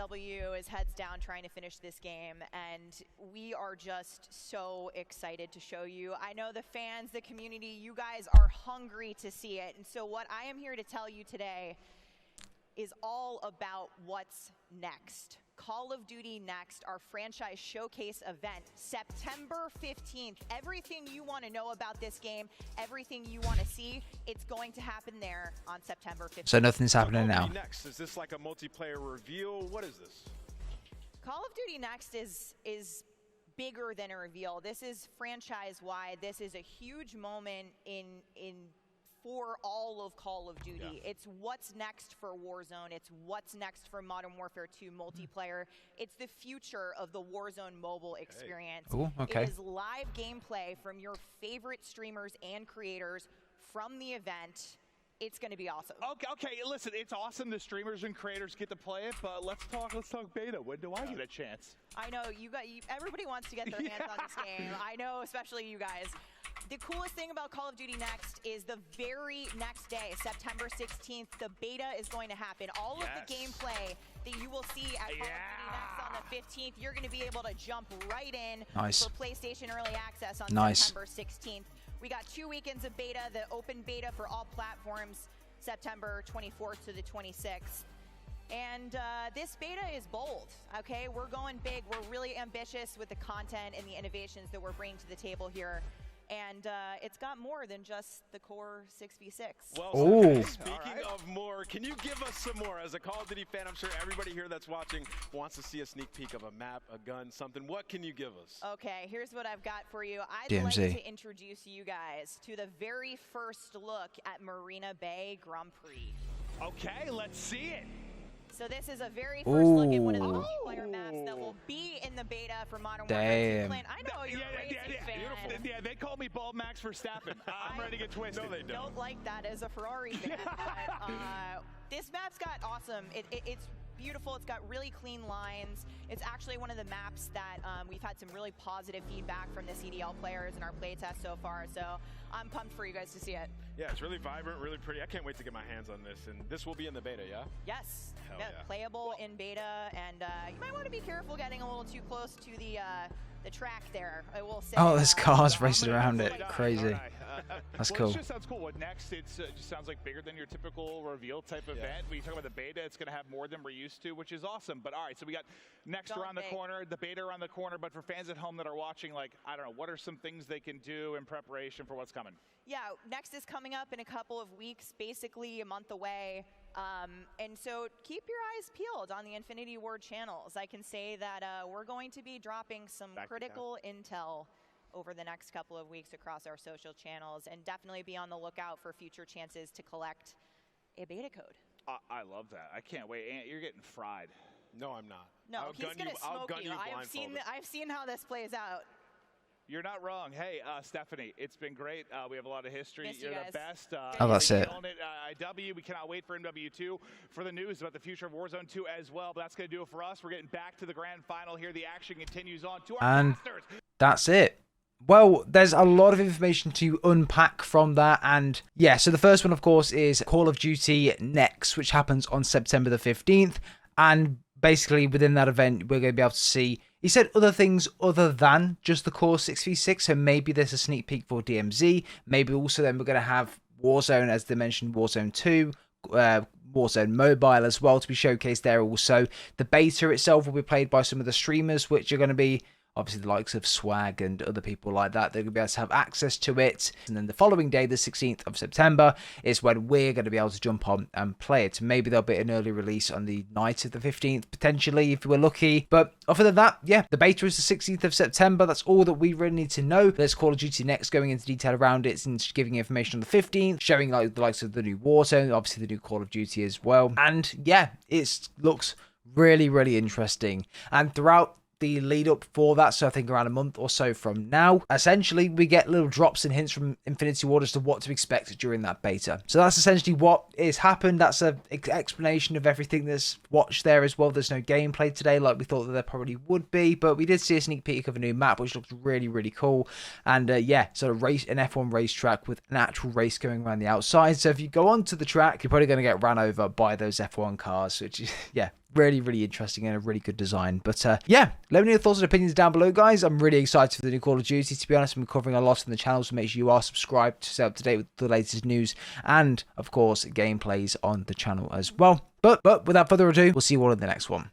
MW is heads down trying to finish this game, and we are just so excited to show you. I know the fans, the community, you guys are hungry to see it. And so what I am here to tell you today is all about what's next. Call of Duty Next, our franchise showcase event, September 15th. Everything you want to know about this game, everything you want to see, it's going to happen there on September 15th. So nothing's happening now. Next, is this like a multiplayer reveal? What is this? Call of Duty Next is bigger than a reveal. This is franchise-wide. This is a huge moment for all of Call of Duty. Yeah. It's what's next for Warzone. It's what's next for Modern Warfare 2 multiplayer. It's the future of the Warzone mobile experience. Ooh, okay. It is live gameplay from your favorite streamers and creators from the event. It's going to be awesome. Okay, listen, it's awesome the streamers and creators get to play it, but let's talk beta. When do I get a chance? I know, everybody wants to get their hands on this game. I know, especially you guys. The coolest thing about Call of Duty Next is the very next day, September 16th, the beta is going to happen. All of the gameplay that you will see at Call of Duty Next on the 15th, you're going to be able to jump right in for PlayStation Early Access on September 16th. We got 2 weekends of beta, the open beta for all platforms, September 24th to the 26th. And this beta is bold, okay? We're going big. We're really ambitious with the content and the innovations that we're bringing to the table here. And it's got more than just the core 6v6. Well, speaking of more, can you give us some more? As a Call of Duty fan, I'm sure everybody here that's watching wants to see a sneak peek of a map, a gun, something. What can you give us? Okay, here's what I've got for you. I'd DMZ. like to introduce you guys to the very first look at Marina Bay Grand Prix. Okay, let's see it. So this is a very first look at one of the multiplayer maps that will be in the beta for Modern Warfare 2. I know you're a racing fan. Yeah, they call me Bald Max Verstappen. I'm ready to get twisted. No, they don't like that as a Ferrari fan. But, this map's got awesome. It's beautiful. It's got really clean lines. It's actually one of the maps that we've had some really positive feedback from the CDL players in our playtest so far. So I'm pumped for you guys to see it. Yeah, it's really vibrant, really pretty. I can't wait to get my hands on this. And this will be in the beta, yeah? Yes. Hell yeah, playable in beta, and you might want to be careful getting a little too close to the track there. I will say. Oh, there's cars racing around it. Crazy. That's cool. It just sounds cool. What next? It just sounds like bigger than your typical reveal type event. When you talk about the beta, it's going to have more than we're used to, which is awesome. But all right, so we got next around the corner, the beta around the corner. But for fans at home that are watching, like, I don't know, what are some things they can do in preparation for what's coming? Yeah, next is coming up in a couple of weeks, basically a month away. And so keep your eyes peeled on the Infinity Ward channels. I can say that we're going to be dropping some critical intel over the next couple of weeks across our social channels, and definitely be on the lookout for future chances to collect a beta code. I love that. I can't wait. Ant, you're getting fried. No, I'm not. No, he's going to smoke you. I've seen how this plays out. You're not wrong. Hey, Stephanie, it's been great. We have a lot of history. You're the best. Oh, that's it. IW. We cannot wait for MW2 for the news about the future of Warzone 2 as well. But that's going to do it for us. We're getting back to the grand final here. The action continues on to our masters. That's it. Well, there's a lot of information to unpack from that, and yeah, so the first one, of course, is Call of Duty Next, which happens on September the 15th, and basically within that event, we're going to be able to see, he said, other things other than just the core 6v6, so maybe there's a sneak peek for DMZ, maybe also then we're going to have Warzone, as they mentioned, Warzone 2, Warzone Mobile as well to be showcased there also. The beta itself will be played by some of the streamers, which are going to be obviously the likes of Swag and other people like that. They're going to be able to have access to it. And then the following day, the 16th of September, is when we're going to be able to jump on and play it. Maybe there'll be an early release on the night of the 15th, potentially, if we're lucky. But other than that, yeah, the beta is the 16th of September. That's all that we really need to know. There's Call of Duty Next going into detail around it and giving information on the 15th, showing like the likes of the new Warzone, obviously the new Call of Duty as well. And yeah, it looks really, really interesting. And throughout the lead up for that, so I think around a month or so from now, essentially we get little drops and hints from Infinity Ward as to what to expect during that beta. So that's essentially what has happened. That's an explanation of everything that's watched there as well. There's no gameplay today like we thought that there probably would be, but we did see a sneak peek of a new map which looks really, really cool. And yeah, sort of an F1 racetrack with an actual race going around the outside. So if you go onto the track, you're probably going to get ran over by those F1 cars, which is, yeah, really, really interesting and a really good design. But yeah, let me know your thoughts and opinions down below, guys. I'm really excited for the new Call of Duty. To be honest, I'm covering a lot on the channel, so make sure you are subscribed to stay up to date with the latest news and, of course, gameplays on the channel as well. But without further ado, we'll see you all in the next one.